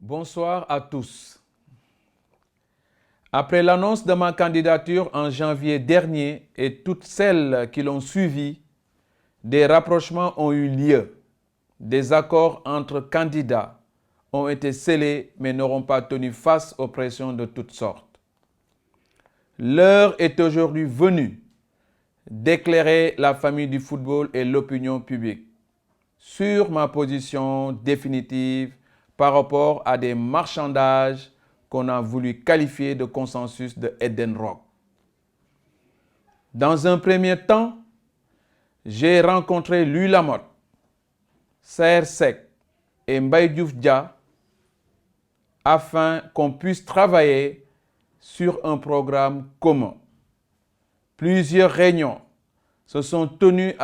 Bonsoir à tous. Après l'annonce de ma candidature en janvier dernier et toutes celles qui l'ont suivi, des rapprochements ont eu lieu. Des accords entre candidats ont été scellés mais n'auront pas tenu face aux pressions de toutes sortes. L'heure est aujourd'hui venue d'éclairer la famille du football et l'opinion publique sur ma position définitive par rapport à des marchandages qu'on a voulu qualifier de consensus de Eden Rock. Dans un premier temps, j'ai rencontré Louis Lamotte, Saër Seck et Mbaye Diouf Dia afin qu'on puisse travailler sur un programme commun. Plusieurs réunions se sont tenues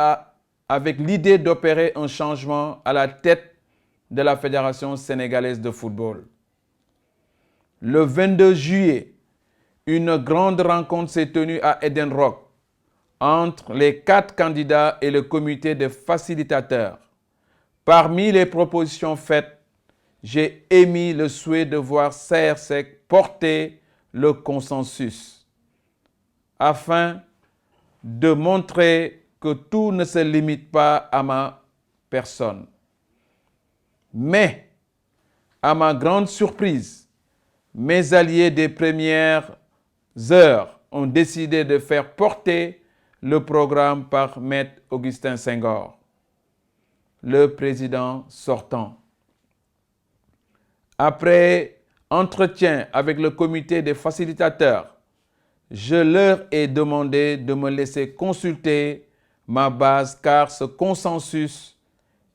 avec l'idée d'opérer un changement à la tête de la Fédération sénégalaise de football. Le 22 juillet, une grande rencontre s'est tenue à Eden Rock entre les 4 candidats et le comité de facilitateurs. Parmi les propositions faites, j'ai émis le souhait de voir Saër Seck porter le consensus afin de montrer que tout ne se limite pas à ma personne. Mais, à ma grande surprise, mes alliés des premières heures ont décidé de faire porter le programme par Maître Augustin Senghor, le président sortant. Après entretien avec le comité des facilitateurs, je leur ai demandé de me laisser consulter ma base car ce consensus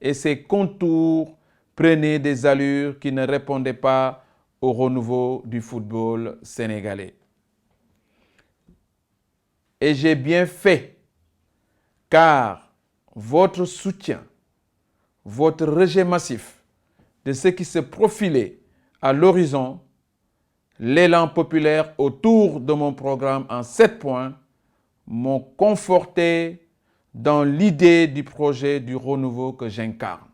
et ses contours prenaient des allures qui ne répondaient pas au renouveau du football sénégalais. Et j'ai bien fait car votre soutien, votre rejet massif de ce qui se profilait à l'horizon, l'élan populaire autour de mon programme en 7 points m'ont conforté dans l'idée du projet du renouveau que j'incarne.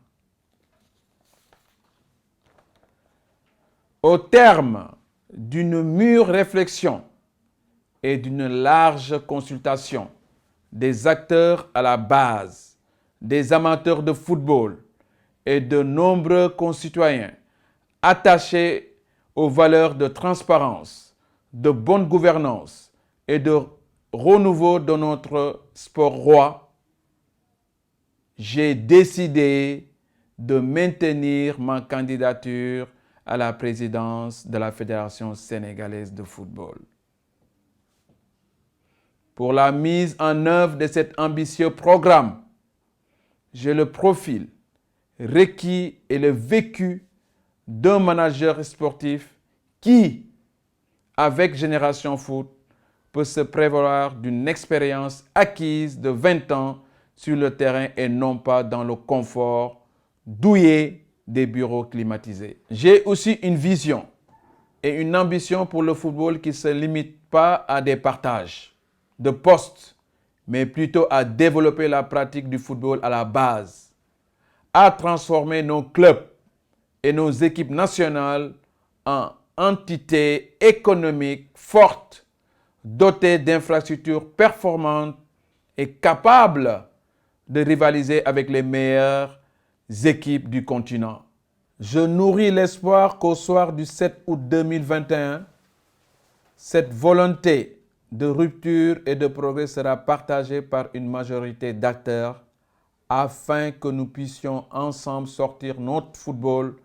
Au terme d'une mûre réflexion et d'une large consultation des acteurs à la base, des amateurs de football et de nombreux concitoyens attachés aux valeurs de transparence, de bonne gouvernance et de renouveau de notre sport roi, j'ai décidé de maintenir ma candidature à la présidence de la Fédération sénégalaise de football. Pour la mise en œuvre de cet ambitieux programme, j'ai le profil requis et le vécu d'un manager sportif qui, avec Génération Foot, peut se prévaloir d'une expérience acquise de 20 ans sur le terrain et non pas dans le confort douillet des bureaux climatisés. J'ai aussi une vision et une ambition pour le football qui ne se limite pas à des partages de postes, mais plutôt à développer la pratique du football à la base, à transformer nos clubs et nos équipes nationales en entités économiques fortes, dotées d'infrastructures performantes et capables de rivaliser avec les meilleures équipes du continent. Je nourris l'espoir qu'au soir du 7 août 2021, cette volonté de rupture et de progrès sera partagée par une majorité d'acteurs afin que nous puissions ensemble sortir notre football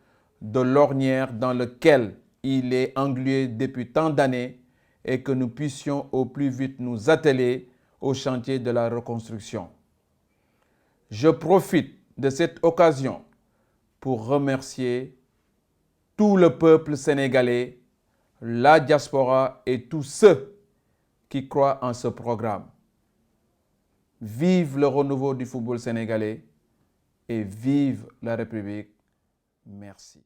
de l'ornière dans lequel il est englué depuis tant d'années et que nous puissions au plus vite nous atteler au chantier de la reconstruction. Je profite de cette occasion pour remercier tout le peuple sénégalais, la diaspora et tous ceux qui croient en ce programme. Vive le renouveau du football sénégalais et vive la République. Merci.